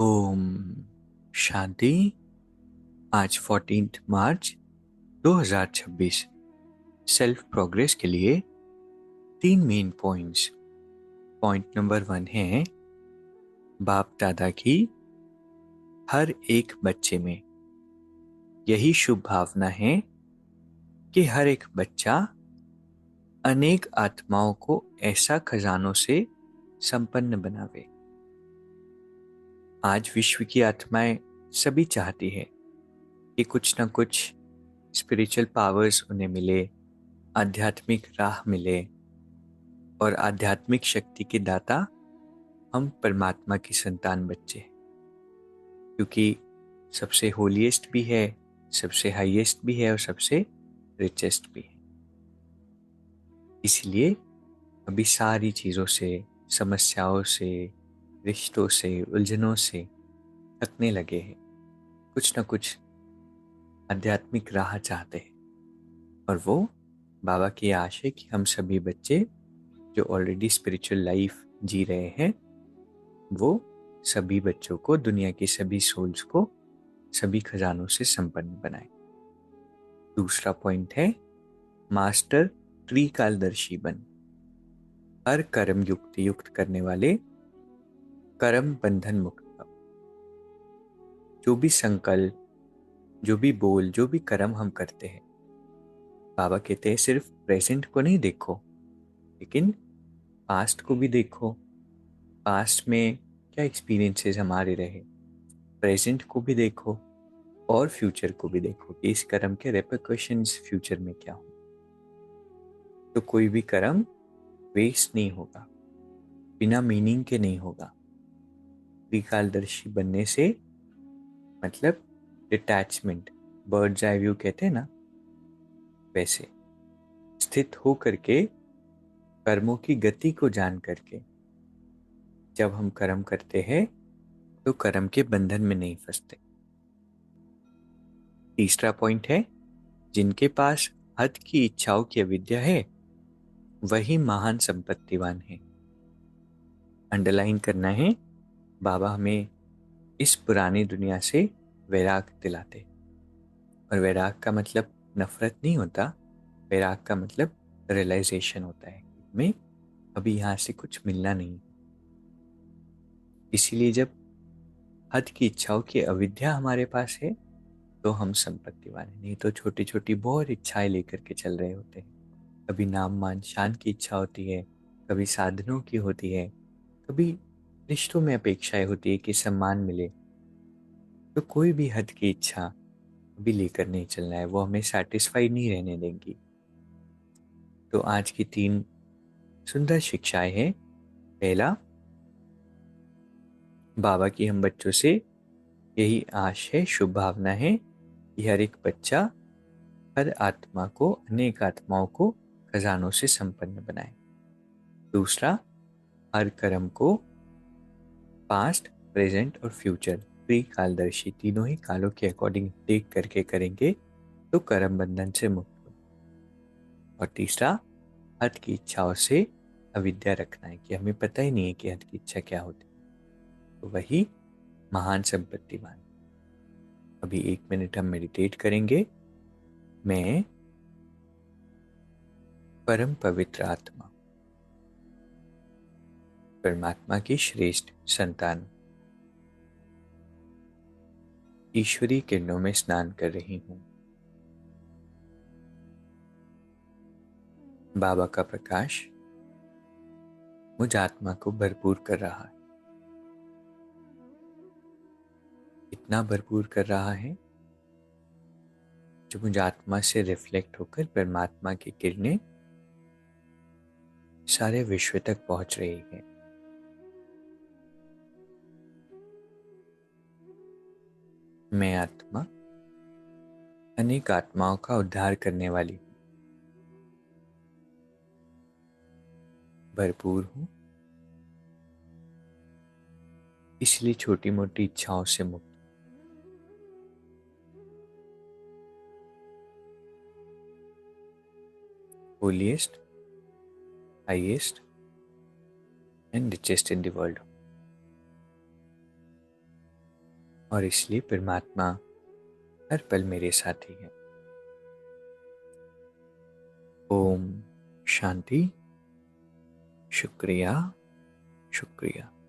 ओम शांति। आज 14 मार्च 2026 self progress के लिए 3 मेन पॉइंट्स। पॉइंट नंबर 1 है बाप दादा की हर एक बच्चे में यही शुभ भावना है कि हर एक बच्चा अनेक आत्माओं को ऐसा खजानों से संपन्न बनावे। आज विश्व की आत्माएं सभी चाहती है कि कुछ न कुछ स्पिरिचुअल पावर्स उन्हें मिले, आध्यात्मिक राह मिले, और आध्यात्मिक शक्ति के दाता हम परमात्मा की संतान बच्चे हैं, क्योंकि सबसे होलीएस्ट भी है, सबसे हाईएस्ट भी है और सबसे रिचेस्ट भी है। इसलिए अभी सारी चीज़ों से, समस्याओं से, रिश्तों से, उलझनों से थकने लगे हैं। कुछ न कुछ आध्यात्मिक राह चाहते हैं, और वो बाबा की आश है कि हम सभी बच्चे जो ऑलरेडी स्पिरिचुअल लाइफ जी रहे हैं, वो सभी बच्चों को, दुनिया की सभी सोल्स को सभी खजानों से संपन्न बनाए। दूसरा पॉइंट है मास्टर त्रिकालदर्शी बन। हर कर्म युक्त करने वाले कर्म बंधन मुक्त भव। जो भी संकल्प, जो भी बोल, जो भी कर्म हम करते हैं, बाबा कहते हैं सिर्फ प्रेजेंट को नहीं देखो, लेकिन पास्ट को भी देखो। पास्ट में क्या एक्सपीरियंसेस हमारे रहे, प्रेजेंट को भी देखो और फ्यूचर को भी देखो कि इस कर्म के रेपरकशंस फ्यूचर में क्या हो। तो कोई भी कर्म वेस्ट नहीं होगा, बिना मीनिंग के नहीं होगा। त्रिकालदर्शी बनने से मतलब डिटैचमेंट, बर्ड्स आई व्यू कहते हैं ना, वैसे स्थित हो करके, कर्मों की गति को जान करके जब हम कर्म करते हैं तो कर्म के बंधन में नहीं फंसते। तीसरा पॉइंट है जिनके पास हद की इच्छाओं की अविद्या है वही महान संपत्तिवान है। अंडरलाइन करना है, बाबा हमें इस पुरानी दुनिया से वैराग दिलाते। और वैराग का मतलब नफरत नहीं होता, वैराग का मतलब रियलाइजेशन होता है हमें अभी यहाँ से कुछ मिलना नहीं। इसीलिए जब हद की इच्छाओं की अविद्या हमारे पास है तो हम संपत्तिवान हैं, नहीं तो छोटी छोटी बहुत इच्छाएं लेकर के चल रहे होते हैं। कभी नाम मान शान की इच्छा होती है, कभी साधनों की होती है, कभी रिश्तों में अपेक्षाएं होती है कि सम्मान मिले। तो कोई भी हद की इच्छा अभी लेकर नहीं चलना है, वो हमें सेटिस्फाई नहीं रहने देंगी। तो आज की 3 सुंदर शिक्षाएं हैं। पहला, बाबा की हम बच्चों से यही आश है, शुभ भावना है कि हर एक बच्चा हर आत्मा को, अनेक आत्माओं को खजानों से संपन्न बनाए। दूसरा, हर कर्म को पास्ट, प्रेजेंट और फ्यूचर त्रिकालदर्शी तीनों ही कालों के अकॉर्डिंग देख करके करेंगे तो कर्म बंधन से मुक्त हो। और तीसरा, हद की इच्छाओं से अविद्या रखना है कि हमें पता ही नहीं है कि हद की इच्छा क्या होती है, तो वही महान संपत्तिवान। अभी 1 मिनट हम मेडिटेट करेंगे। मैं परम पवित्र आत्मा, परमात्मा की श्रेष्ठ संतान, ईश्वरी किरणों में स्नान कर रही हूँ। बाबा का प्रकाश मुझ आत्मा को भरपूर कर रहा है। इतना भरपूर कर रहा है जो मुझ आत्मा से रिफ्लेक्ट होकर परमात्मा की किरणें सारे विश्व तक पहुंच रही है। मैं आत्मा अनेक आत्माओं का उद्धार करने वाली हूँ, भरपूर हूँ, इसलिए छोटी मोटी इच्छाओं से मुक्त। Holiest, highest and richest in the world. और इसलिए परमात्मा हर पल मेरे साथी है। ओम शांति। शुक्रिया, शुक्रिया।